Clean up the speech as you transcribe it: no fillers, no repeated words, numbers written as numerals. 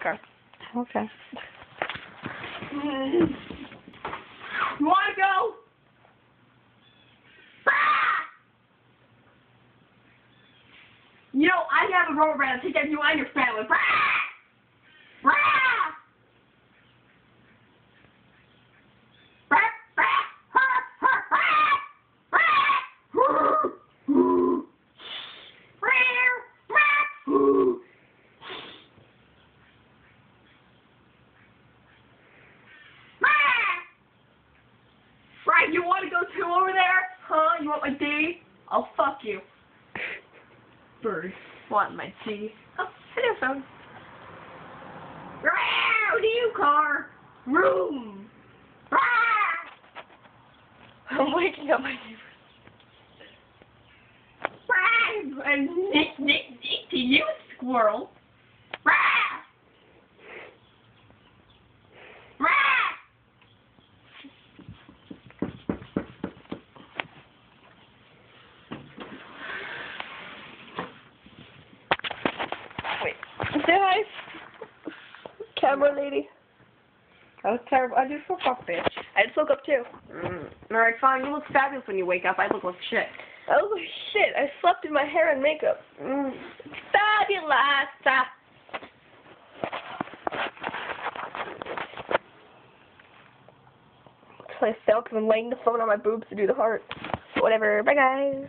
Okay. Okay. You wanna go? You know, I have a rubber band to take care of you and your family. Right, you want to go too over there? Huh? You want my D? I'll fuck you. Bird. Want my D? Oh, hello, phone. New car. Room. I'm waking up my neighbors. And Nick to you, squirrel. Wait. Say hi. Camera lady. That was terrible. I just woke up, bitch. I just woke up too. Alright, fine. You look fabulous when you wake up. I look like shit. I look like shit. I slept in my hair and makeup. Fabulous. I fell because I'm laying the phone on my boobs to do the heart. Whatever. Bye, guys.